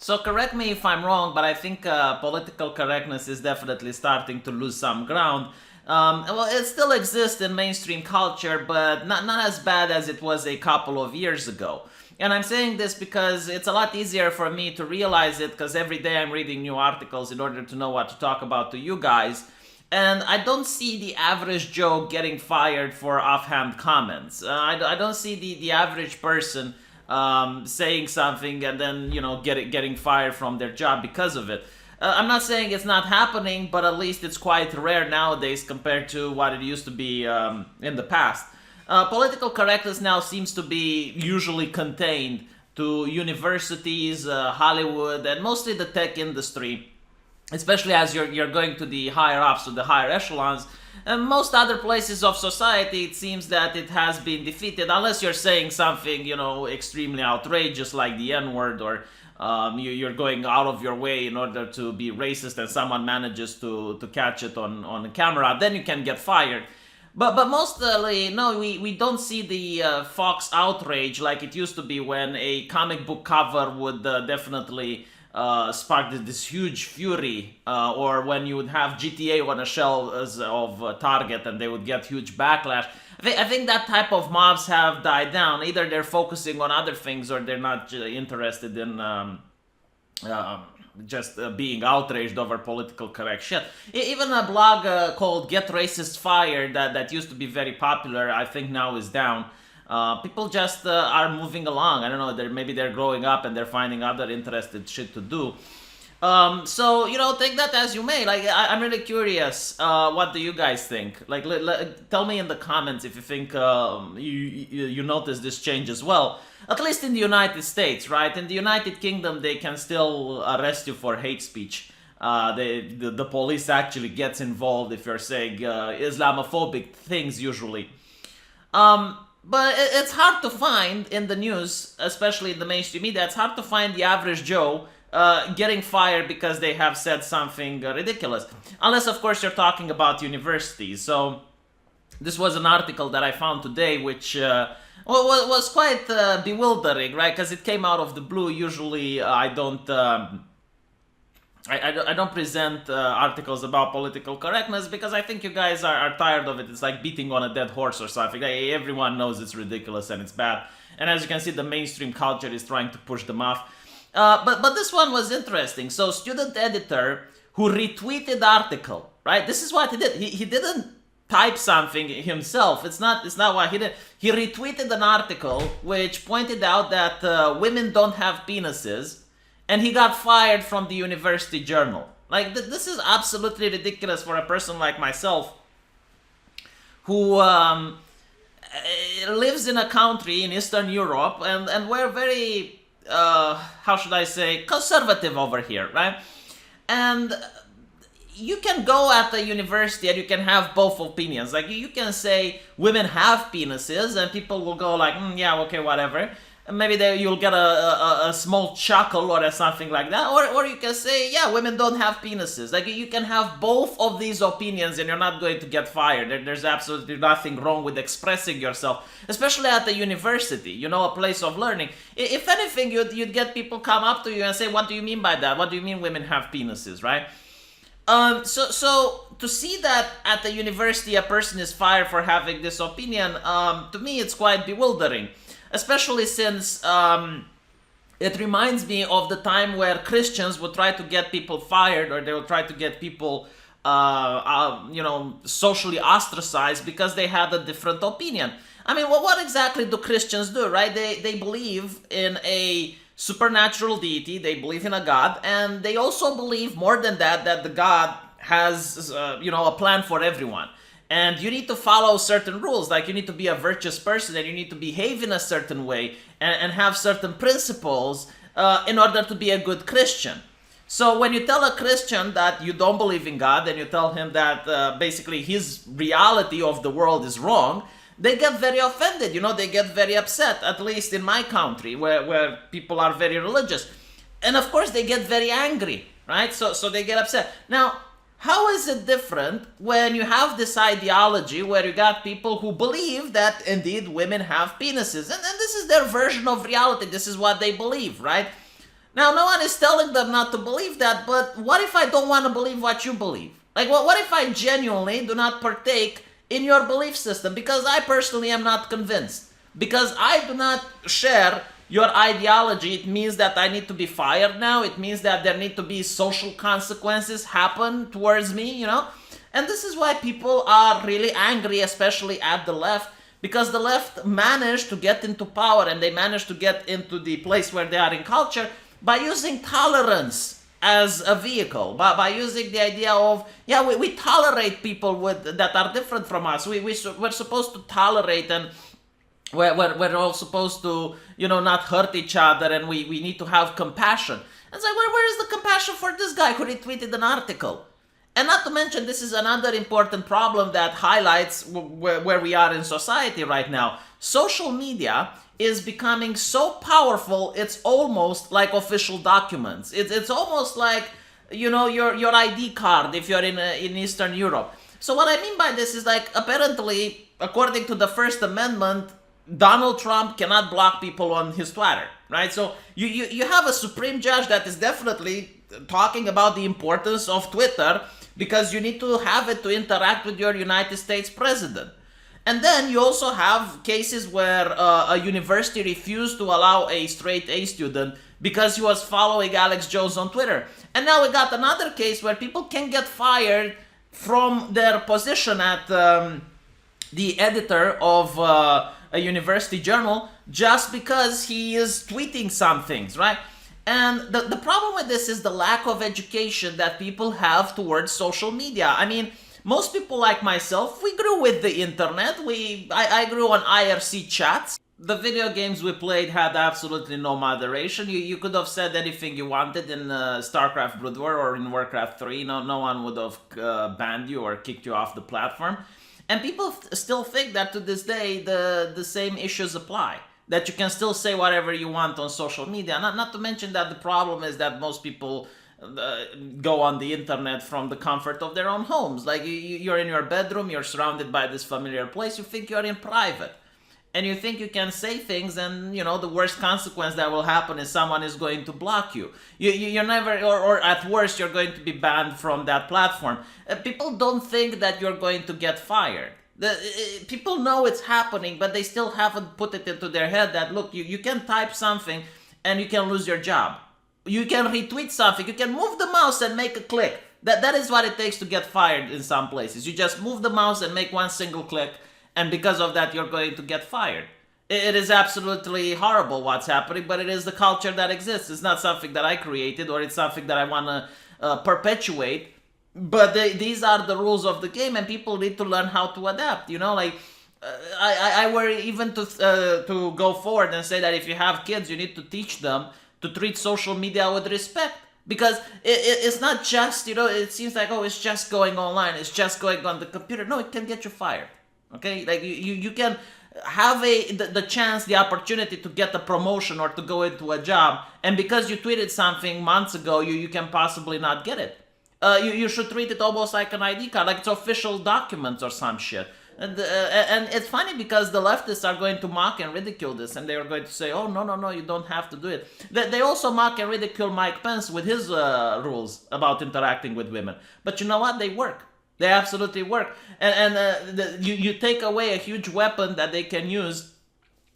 So correct me if I'm wrong, but I think political correctness is definitely starting to lose some ground. Well, it still exists in mainstream culture, but not as bad as it was a couple of years ago. And I'm saying this because it's a lot easier for me to realize it because every day I'm reading new articles in order to know what to talk about to you guys. And I don't see the average Joe getting fired for offhand comments. I don't see the average person saying something and then, getting fired from their job because of it. I'm not saying it's not happening, but at least it's quite rare nowadays compared to what it used to be in the past. Political correctness now seems to be usually contained to universities, Hollywood, and mostly the tech industry, especially as you're going to the higher ups, to the higher echelons. And most other places of society, it seems that it has been defeated, unless you're saying something, extremely outrageous like the N-word, or you're going out of your way in order to be racist and someone manages to catch it on camera, then you can get fired. But mostly, no, we don't see the Fox outrage like it used to be when a comic book cover would definitely spark this huge fury, or when you would have GTA on a shelf of Target and they would get huge backlash. I think that type of mobs have died down. Either they're focusing on other things or they're not interested in just being outraged over political correct shit. Even a blog called Get Racists Fired that used to be very popular, I think now is down. People just are moving along. I don't know, maybe they're growing up and they're finding other interested shit to do. So, take that as you may. Like, I'm really curious. What do you guys think? Like, tell me in the comments if you think you notice this change as well. At least in the United States, right? In the United Kingdom, they can still arrest you for hate speech. The police actually gets involved if you're saying Islamophobic things usually. But it's hard to find in the news, especially in the mainstream media, it's hard to find the average Joe getting fired because they have said something ridiculous. Unless, of course, you're talking about universities. So this was an article that I found today, which was quite bewildering, right? Because it came out of the blue. Usually, I don't present articles about political correctness because I think you guys are tired of it. It's like beating on a dead horse or something. Everyone knows it's ridiculous and it's bad. And as you can see, the mainstream culture is trying to push them off. But this one was interesting. So, student editor who retweeted article, right? This is what he did. He didn't type something himself. It's not what he did. He retweeted an article which pointed out that women don't have penises, and he got fired from the university journal. Like, this is absolutely ridiculous for a person like myself who lives in a country in Eastern Europe, and we're very, how should I say, conservative over here, right? And you can go at the university and you can have both opinions. Like, you can say women have penises, and people will go like, yeah, okay, whatever. And maybe you'll get a small chuckle or something like that. Or you can say, yeah, women don't have penises. Like, you can have both of these opinions and you're not going to get fired. There's absolutely nothing wrong with expressing yourself, especially at the university, a place of learning. If anything, you'd get people come up to you and say, what do you mean by that? What do you mean women have penises, right? So to see that at the university a person is fired for having this opinion, to me it's quite bewildering. Especially since it reminds me of the time where Christians would try to get people fired, or they would try to get people, socially ostracized because they had a different opinion. I mean, what exactly do Christians do, right? They believe in a supernatural deity, they believe in a God, and they also believe more than that the God has, a plan for everyone. And you need to follow certain rules, like you need to be a virtuous person and you need to behave in a certain way and have certain principles in order to be a good Christian. So when you tell a Christian that you don't believe in God and you tell him that basically his reality of the world is wrong, they get very offended, they get very upset, at least in my country where people are very religious. And of course they get very angry, right? So they get upset. Now, how is it different when you have this ideology where you got people who believe that indeed women have penises? And this is their version of reality. This is what they believe, right? Now, no one is telling them not to believe that, but what if I don't want to believe what you believe? Like, what if I genuinely do not partake in your belief system because I personally am not convinced? Because I do not share your ideology, it means that I need to be fired now. It means that there need to be social consequences happen towards me, you know? And this is why people are really angry, especially at the left, because the left managed to get into power and they managed to get into the place where they are in culture by using tolerance as a vehicle, by using the idea of, yeah, we tolerate people that are different from us. We're supposed to tolerate, and we're all supposed to, not hurt each other, and we need to have compassion. And it's like, where is the compassion for this guy who retweeted an article? And not to mention, this is another important problem that highlights where we are in society right now. Social media is becoming so powerful, it's almost like official documents. It's almost like, your ID card if you're in Eastern Europe. So what I mean by this is, like, apparently, according to the First Amendment, Donald Trump cannot block people on his Twitter, right? So you have a Supreme Judge that is definitely talking about the importance of Twitter because you need to have it to interact with your United States president. And then you also have cases where a university refused to allow a straight A student because he was following Alex Jones on Twitter. And now we got another case where people can get fired from their position at the editor of a university journal just because he is tweeting some things, right? And the problem with this is the lack of education that people have towards social media. I mean, most people like myself, we grew with the internet. I grew on IRC chats. The video games we played had absolutely no moderation. You could have said anything you wanted in StarCraft Brood War or in Warcraft 3. No one would have banned you or kicked you off the platform. And people still think that to this day the same issues apply. That you can still say whatever you want on social media. Not to mention that the problem is that most people go on the internet from the comfort of their own homes. Like, you're in your bedroom, you're surrounded by this familiar place, you think you're in private. And you think you can say things, and the worst consequence that will happen is someone is going to block you. You're never, or at worst, you're going to be banned from that platform. People don't think that you're going to get fired. People know it's happening, but they still haven't put it into their head that, look, you can type something and you can lose your job. You can retweet something, you can move the mouse and make a click. That is what it takes to get fired in some places. You just move the mouse and make one single click, and because of that, you're going to get fired. It is absolutely horrible what's happening, but it is the culture that exists. It's not something that I created, or it's something that I want to perpetuate. But these are the rules of the game, and people need to learn how to adapt. I were even to go forward and say that if you have kids, you need to teach them to treat social media with respect. Because it's not just, it seems like, it's just going online, it's just going on the computer. No, it can get you fired. Okay? Like, you can have the chance, the opportunity to get a promotion or to go into a job, and because you tweeted something months ago, you can possibly not get it. You should treat it almost like an ID card, like it's official documents or some shit. And it's funny because the leftists are going to mock and ridicule this, and they are going to say, oh, no, you don't have to do it. They also mock and ridicule Mike Pence with his rules about interacting with women. But you know what? They work. They absolutely work. And you take away a huge weapon that they can use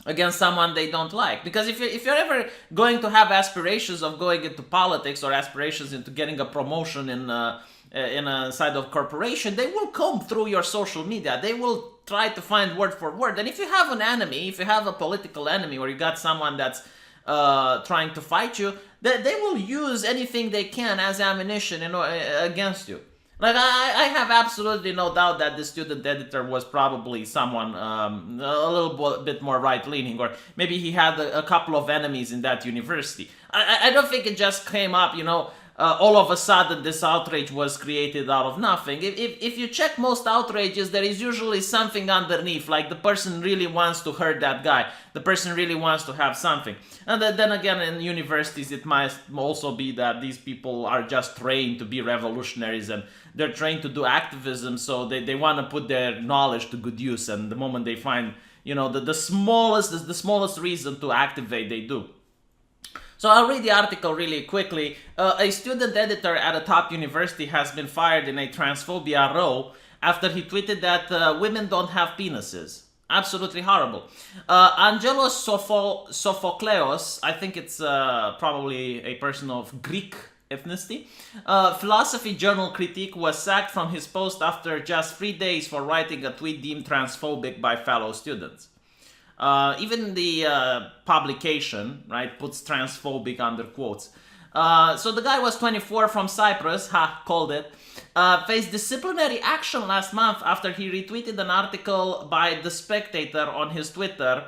against someone they don't like. Because if you're ever going to have aspirations of going into politics or aspirations into getting a promotion in a side of corporation, they will comb through your social media. They will try to find word for word. And if you have an enemy, if you have a political enemy, or you got someone that's trying to fight you, they will use anything they can as ammunition against you. Like, I have absolutely no doubt that the student editor was probably someone a little bit more right-leaning, or maybe he had a couple of enemies in that university. I don't think it just came up, all of a sudden this outrage was created out of nothing. If you check most outrages, there is usually something underneath, like the person really wants to hurt that guy. The person really wants to have something. And then again, in universities, it might also be that these people are just trained to be revolutionaries, and they're trained to do activism, so they want to put their knowledge to good use, and the moment they find, the smallest reason to activate, they do. So I'll read the article really quickly. A student editor at a top university has been fired in a transphobia row after he tweeted that women don't have penises. Absolutely horrible. Angelos Sophocleos, I think it's probably a person of Greek ethnicity, philosophy journal critic, was sacked from his post after just 3 days for writing a tweet deemed transphobic by fellow students. Even the publication, right, puts transphobic under quotes. So the guy was 24 from Cyprus, called it, faced disciplinary action last month after he retweeted an article by The Spectator on his Twitter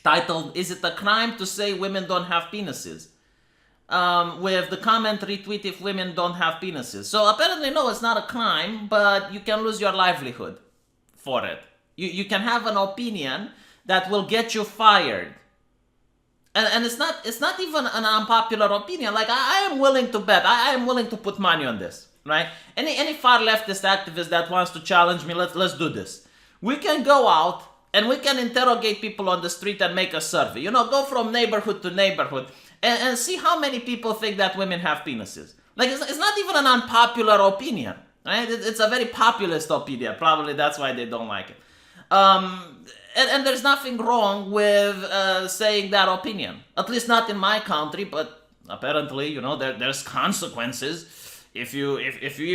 titled, "Is it a crime to say women don't have penises?" With the comment, "Retweet if women don't have penises." So apparently, no, it's not a crime, but you can lose your livelihood for it. You can have an opinion that will get you fired. And it's not even an unpopular opinion. Like, I am willing to bet, I am willing to put money on this, right? Any far leftist activist that wants to challenge me, let's do this. We can go out and we can interrogate people on the street and make a survey. You know, go from neighborhood to neighborhood and see how many people think that women have penises. Like, it's not even an unpopular opinion, right? It's a very populist opinion. Probably that's why they don't like it. And there's nothing wrong with saying that opinion. At least not in my country, but apparently, you know, there's consequences if you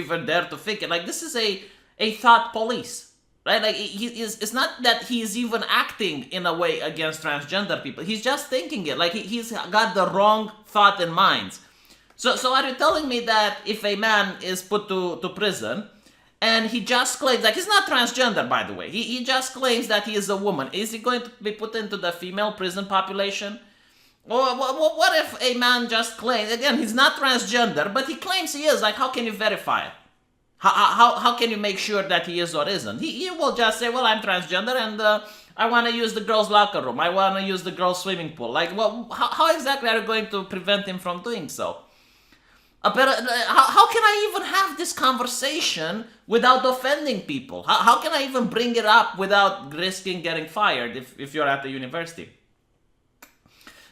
even dare to think it. Like, this is a thought police, right? Like, it's not that he's even acting in a way against transgender people. He's just thinking it. Like, he's got the wrong thought in mind. So are you telling me that if a man is put to prison, and he just claims, like, he's not transgender, by the way. He just claims that he is a woman. Is he going to be put into the female prison population? Or what if a man just claims, again, he's not transgender, but he claims he is. Like, how can you verify it? How can you make sure that he is or isn't? He will just say, well, I'm transgender and I want to use the girls' locker room. I want to use the girls' swimming pool. Like, well, how exactly are you going to prevent him from doing so? How can I even have this conversation without offending people? How can I even bring it up without risking getting fired if you're at the university?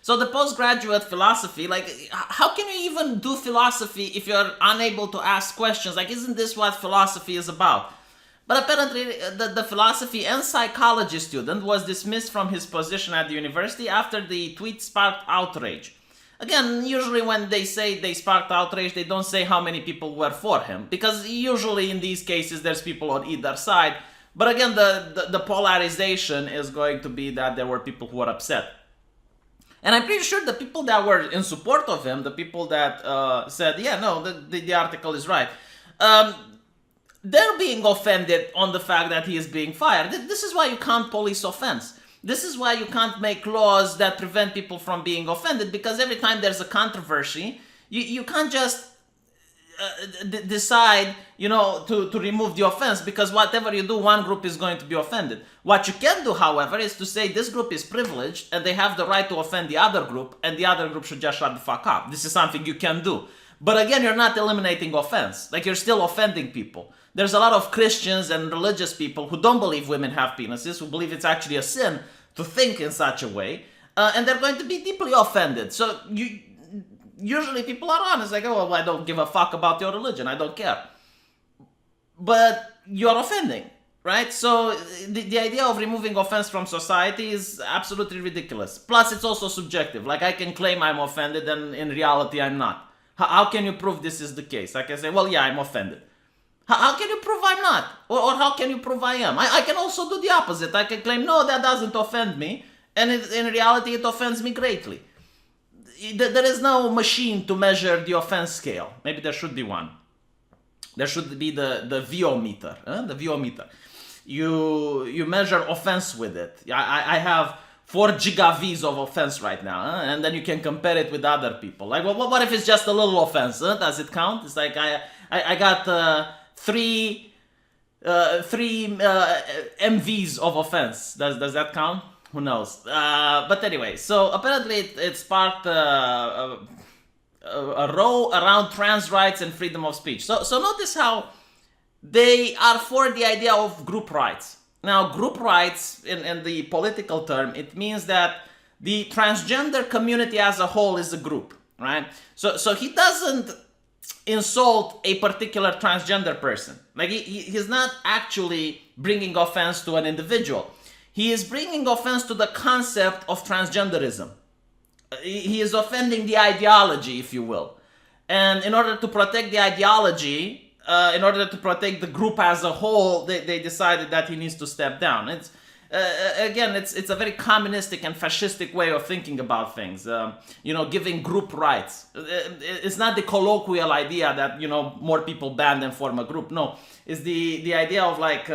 So the postgraduate philosophy, like, how can you even do philosophy if you're unable to ask questions? Like, isn't this what philosophy is about? But apparently the philosophy and psychology student was dismissed from his position at the university after the tweet sparked outrage. Again, usually when they say they sparked outrage, they don't say how many people were for him. Because usually in these cases, there's people on either side. But again, the polarization is going to be that there were people who were upset. And I'm pretty sure the people that were in support of him, the people that said, yeah, no, the article is right, they're being offended on the fact that he is being fired. This is why you can't police offense. This is why you can't make laws that prevent people from being offended, because every time there's a controversy, you can't just decide, you know, to remove the offense, because whatever you do, one group is going to be offended. What you can do, however, is to say this group is privileged and they have the right to offend the other group, and the other group should just shut the fuck up. This is something you can do. But again, you're not eliminating offense. Like, you're still offending people. There's a lot of Christians and religious people who don't believe women have penises, who believe it's actually a sin to think in such a way, and they're going to be deeply offended. So usually people are honest, like, oh, well, I don't give a fuck about your religion, I don't care. But you're offending, right? So the idea of removing offense from society is absolutely ridiculous. Plus, it's also subjective. Like, I can claim I'm offended and in reality I'm not. How can you prove this is the case? I can say, well, yeah, I'm offended. How can you prove I'm not? Or how can you prove I am? I can also do the opposite. I can claim, no, that doesn't offend me. And in reality, it offends me greatly. There is no machine to measure the offense scale. Maybe there should be one. There should be the VO-meter. The VO-meter. You measure offense with it. I have 4 gigavs of offense right now. And then you can compare it with other people. Like, what if it's just a little offense? Does it count? It's like I got... 3 MVs of offense. Does that count? Who knows? But anyway, so apparently it sparked a row around trans rights and freedom of speech. So notice how they are for the idea of group rights. Now, group rights, in the political term, it means that The transgender community as a whole is a group, right? So he doesn't insult a particular transgender person. Like he's not actually bringing offense to an individual. He is bringing offense to the concept of transgenderism. He is offending the ideology, if you will. And in order to protect the ideology, in order to protect the group as a whole, they decided that he needs to step down. It's it's a very communistic and fascistic way of thinking about things. Giving group rights. It's not the colloquial idea that more people band and form a group. No, it's the idea of like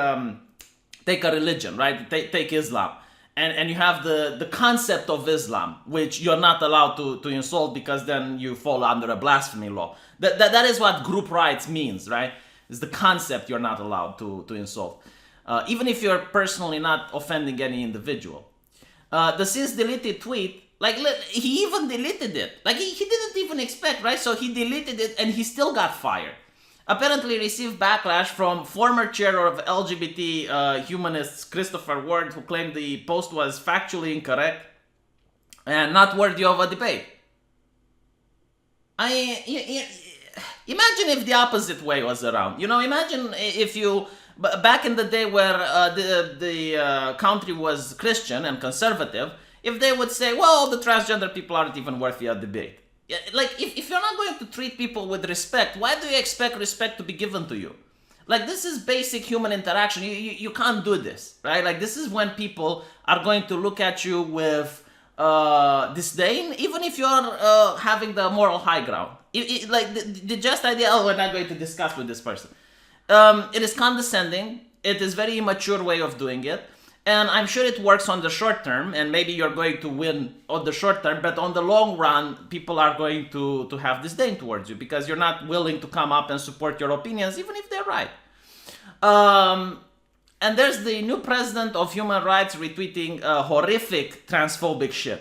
take a religion, right? Take Islam. And you have the concept of Islam, which you're not allowed to insult because then you fall under a blasphemy law. That is what group rights means, right? It's the concept you're not allowed to insult. Even if you're personally not offending any individual. The since deleted tweet, like he even deleted it. Like he didn't even expect, right? So he deleted it and he still got fired. Apparently received backlash from former chair of LGBT humanists Christopher Ward, who claimed the post was factually incorrect and not worthy of a debate. Imagine if the opposite way was around. Imagine if you, back in the day where the country was Christian and conservative, if they would say, well, the transgender people aren't even worthy of debate. Like, if you're not going to treat people with respect, why do you expect respect to be given to you? Like, this is basic human interaction. You can't do this, right? Like, this is when people are going to look at you with disdain, even if you're having the moral high ground. The just idea, we're not going to discuss with this person. It is condescending. It is very immature way of doing it. And I'm sure it works on the short term, and maybe you're going to win on the short term, but on the long run, people are going to have disdain towards you because you're not willing to come up and support your opinions, even if they're right. And there's the new president of human rights retweeting horrific transphobic shit.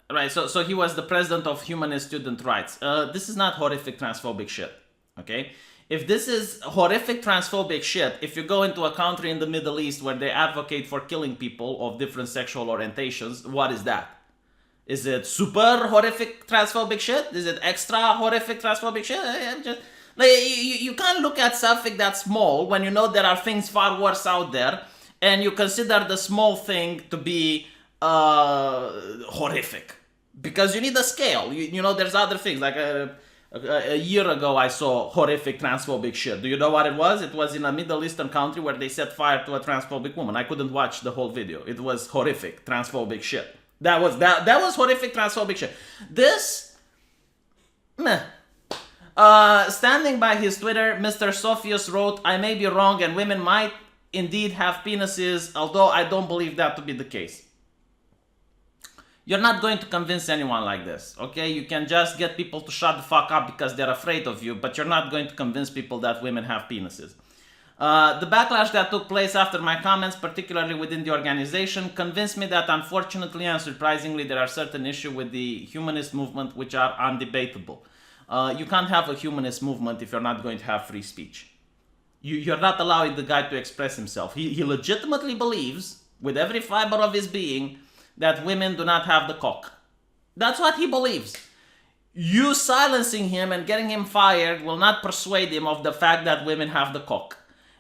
Right, so he was the president of humanist student rights. This is not horrific transphobic shit, okay? If this is horrific transphobic shit, if you go into a country in the Middle East where they advocate for killing people of different sexual orientations, what is that? Is it super horrific transphobic shit? Is it extra horrific transphobic shit? You can't look at something that's small when you know there are things far worse out there, and you consider the small thing to be horrific. Because you need a scale. There's other things like a year ago I saw horrific transphobic shit. Do you know what it was? It was in a Middle Eastern country where they set fire to a transphobic woman. I couldn't watch the whole video. It was horrific transphobic shit. That was horrific transphobic shit. This, meh. Standing by his Twitter, Mr. Sophius wrote, I may be wrong and women might indeed have penises, although I don't believe that to be the case. You're not going to convince anyone like this, okay? You can just get people to shut the fuck up because they're afraid of you, but you're not going to convince people that women have penises. The backlash that took place after my comments, particularly within the organization, convinced me that unfortunately and surprisingly there are certain issues with the humanist movement which are undebatable. You can't have a humanist movement if you're not going to have free speech. You're not allowing the guy to express himself. He legitimately believes, with every fiber of his being, that women do not have the cock. That's what he believes. You silencing him and getting him fired will not persuade him of the fact that women have the cock.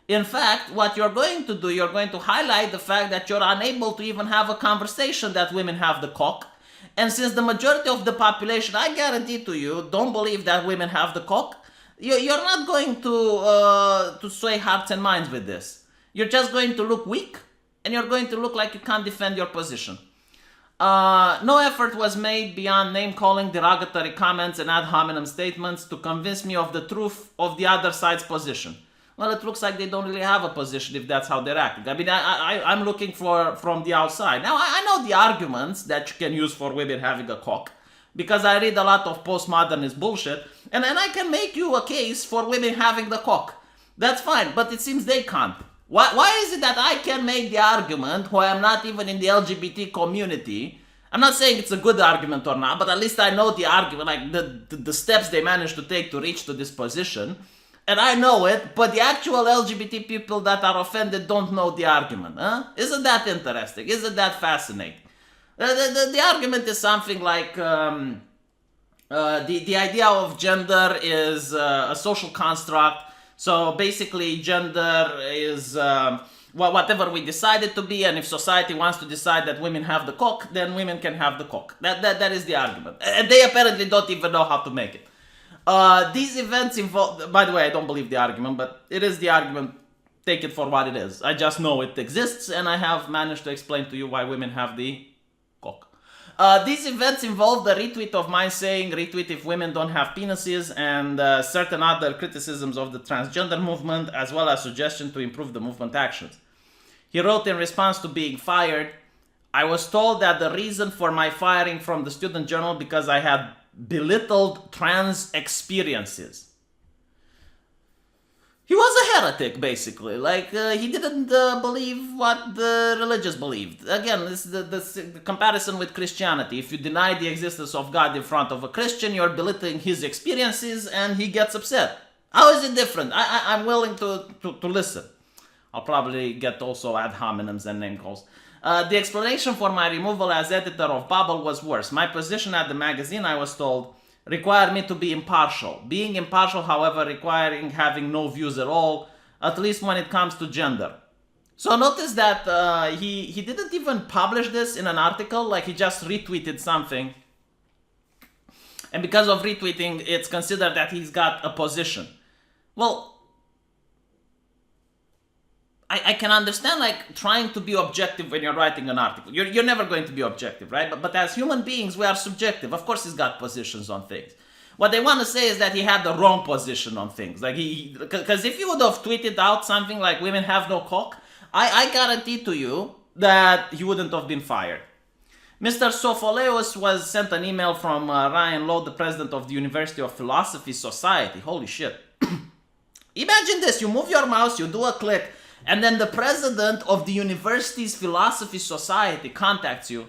In fact, what you're going to do, you're going to highlight the fact that you're unable to even have a conversation that women have the cock. And since the majority of the population, I guarantee to you, don't believe that women have the cock, you're not going to sway hearts and minds with this. You're just going to look weak, and you're going to look like you can't defend your position. No effort was made beyond name-calling, derogatory comments, and ad hominem statements to convince me of the truth of the other side's position. Well, it looks like they don't really have a position if that's how they're acting. I mean, I'm looking from the outside. Now, I know the arguments that you can use for women having a cock, because I read a lot of post-modernist bullshit, and then I can make you a case for women having the cock. That's fine, but it seems they can't. Why is it that I can make the argument who I'm not even in the LGBT community? I'm not saying it's a good argument or not, but at least I know the argument, like the steps they managed to take to reach to this position. and I know it, but the actual LGBT people that are offended don't know the argument. Huh? Isn't that interesting? Isn't that fascinating? The argument is something like the idea of gender is a social construct. So basically, gender is whatever we decide it to be, and if society wants to decide that women have the cock, then women can have the cock. That is the argument. And they apparently don't even know how to make it. These events involve, by the way, I don't believe the argument, but it is the argument. Take it for what it is. I just know it exists, and I have managed to explain to you why women have the cock. These events involve the retweet of mine saying, retweet if women don't have penises, and certain other criticisms of the transgender movement, as well as suggestions to improve the movement actions. He wrote in response to being fired, I was told that the reason for my firing from the student journal because I had belittled trans experiences. He was a heretic, basically. Like, he didn't believe what the religious believed. Again, this is the comparison with Christianity. If you deny the existence of God in front of a Christian, you're belittling his experiences, and he gets upset. How is it different? I'm willing to listen. I'll probably get also ad hominems and name calls. The explanation for my removal as editor of Bubble was worse. My position at the magazine, I was told, required me to be impartial. Being impartial, however, requiring having no views at all, at least when it comes to gender. So notice that he didn't even publish this in an article, like he just retweeted something. And because of retweeting, it's considered that he's got a position. Well, I can understand like trying to be objective when you're writing an article. You're never going to be objective, right? But as human beings, we are subjective. Of course, he's got positions on things. What they want to say is that he had the wrong position on things. Like because if you would have tweeted out something like "women have no cock," I guarantee to you that he wouldn't have been fired. Mr. Sofoleus was sent an email from Ryan Lowe, the president of the University of Philosophy Society. Holy shit! Imagine this: you move your mouse, you do a click. And then the president of the university's philosophy society contacts you.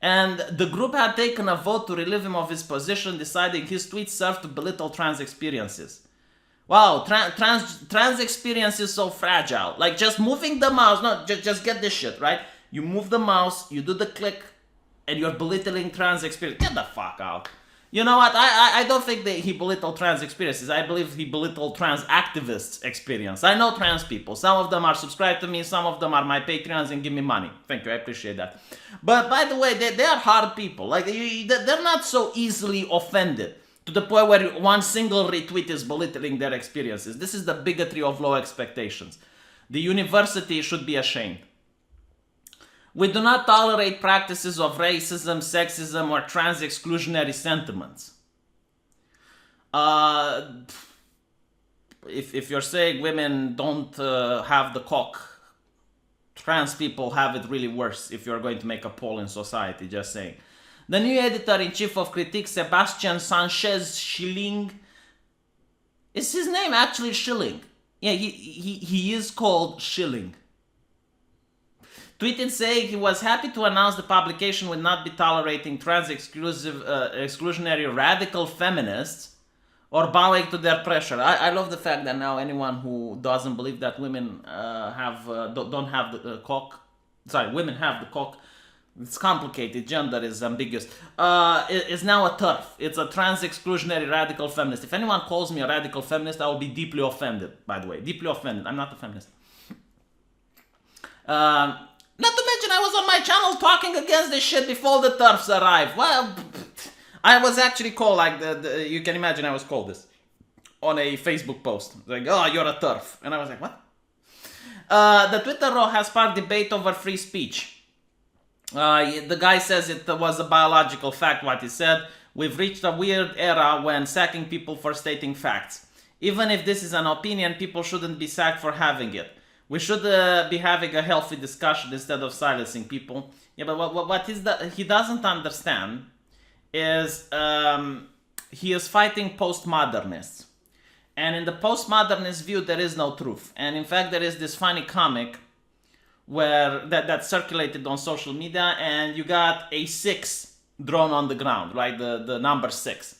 And the group had taken a vote to relieve him of his position, deciding his tweets served to belittle trans experiences. Wow, trans experience is so fragile. Like just moving the mouse, no, just get this shit, right? You move the mouse, you do the click, and you're belittling trans experience. Get the fuck out. You know what? I don't think that he belittled trans experiences. I believe he belittled trans activists' experience. I know trans people. Some of them are subscribed to me. Some of them are my Patreons and give me money. Thank you. I appreciate that. But by the way, they are hard people. Like they're not so easily offended to the point where one single retweet is belittling their experiences. This is the bigotry of low expectations. The university should be ashamed. We do not tolerate practices of racism, sexism, or trans exclusionary sentiments. If you're saying women don't have the cock, trans people have it really worse if you're going to make a poll in society, just saying. The new editor-in-chief of Critique, Sebastian Sanchez Schilling, is his name actually Schilling? Yeah, he is called Schilling. Tweeted saying he was happy to announce the publication would not be tolerating exclusionary radical feminists or bowing to their pressure. I love the fact that now anyone who doesn't believe that women don't have the cock, sorry, women have the cock, it's complicated, gender is ambiguous, is now a TERF. It's a trans exclusionary radical feminist. If anyone calls me a radical feminist, I will be deeply offended, by the way. Deeply offended. I'm not a feminist. Not to mention I was on my channel talking against this shit before the TERFs arrived. Well, I was actually called like you can imagine I was called this on a Facebook post. Like, oh, you're a TERF. And I was like, what? The Twitter row has sparked debate over free speech. The guy says it was a biological fact what he said. We've reached a weird era when sacking people for stating facts. Even if this is an opinion, people shouldn't be sacked for having it. We should be having a healthy discussion instead of silencing people. Yeah, but what he doesn't understand is he is fighting postmodernists. And in the postmodernist view, there is no truth. And in fact, there is this funny comic where that circulated on social media, and you got a 6 drawn on the ground, right? The number 6.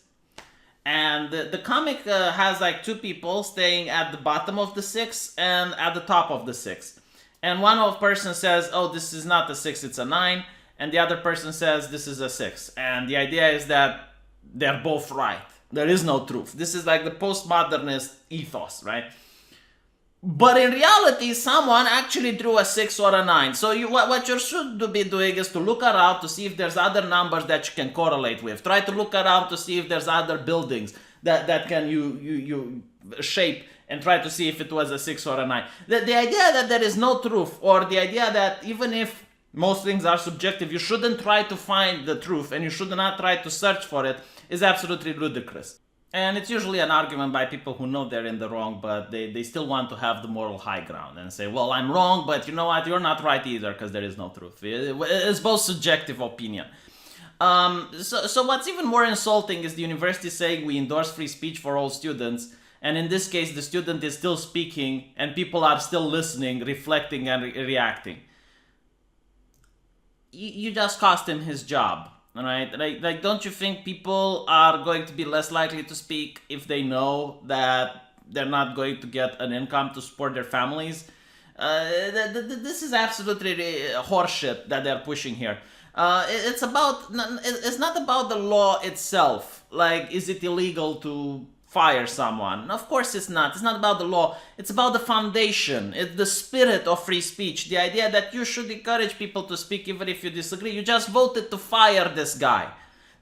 And the comic has like two people staying at the bottom of the six and at the top of the six. And one of person says, "Oh, this is not a six, it's a nine," and the other person says, "This is a six." And the idea is that they're both right. There is no truth. This is like the postmodernist ethos, right? But in reality, someone actually drew a 6 or a 9. So what you should be doing is to look around to see if there's other numbers that you can correlate with. Try to look around to see if there's other buildings that can you shape and try to see if it was a 6 or a 9. The idea that there is no truth, or the idea that even if most things are subjective, you shouldn't try to find the truth and you should not try to search for it, is absolutely ludicrous. And it's usually an argument by people who know they're in the wrong, but they still want to have the moral high ground and say, well, I'm wrong, but you know what, you're not right either because there is no truth. It's both subjective opinion. So what's even more insulting is the university saying we endorse free speech for all students, and in this case the student is still speaking and people are still listening, reflecting and reacting. You just cost him his job. Right? Like, don't you think people are going to be less likely to speak if they know that they're not going to get an income to support their families? This is absolutely horseshit that they're pushing here. It's not about the law itself. Like, is it illegal to fire someone? Of course it's not. It's not about the law. It's about the foundation. It's the spirit of free speech. The idea that you should encourage people to speak even if you disagree. You just voted to fire this guy.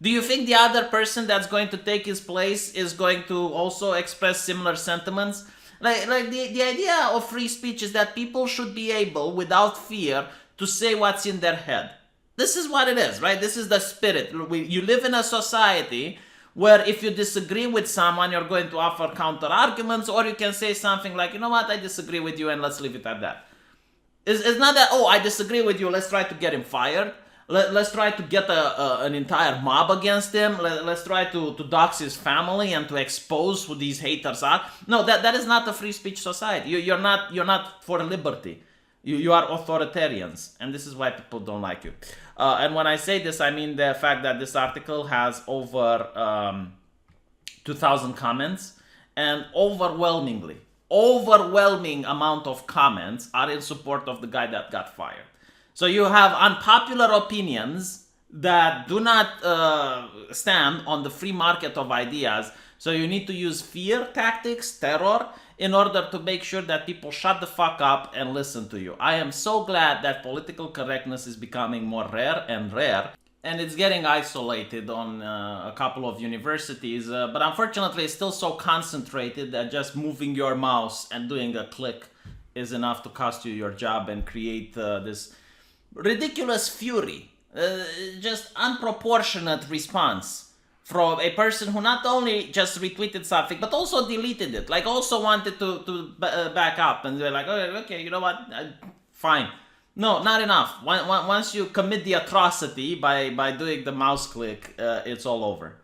Do you think the other person that's going to take his place is going to also express similar sentiments? Like the idea of free speech is that people should be able, without fear, to say what's in their head. This is what it is, right? This is the spirit. You live in a society where if you disagree with someone, you're going to offer counter arguments, or you can say something like, you know what, I disagree with you and let's leave it at that. It's not that, oh, I disagree with you, let's try to get him fired. Let's try to get an entire mob against him. Let's try to dox his family and to expose who these haters are. No, that is not a free speech society. You're not for liberty. You are authoritarians, and this is why people don't like you. And when I say this, I mean the fact that this article has over 2,000 comments, and overwhelming amount of comments are in support of the guy that got fired. So you have unpopular opinions that do not stand on the free market of ideas. So you need to use fear tactics, terror, in order to make sure that people shut the fuck up and listen to you. I am so glad that political correctness is becoming more rare, and it's getting isolated on a couple of universities, but unfortunately it's still so concentrated that just moving your mouse and doing a click is enough to cost you your job and create this ridiculous fury, just unproportionate response from a person who not only just retweeted something, but also deleted it. Like, also wanted to back up, and they're like, okay, you know what, fine. No, not enough. Once you commit the atrocity by doing the mouse click, it's all over.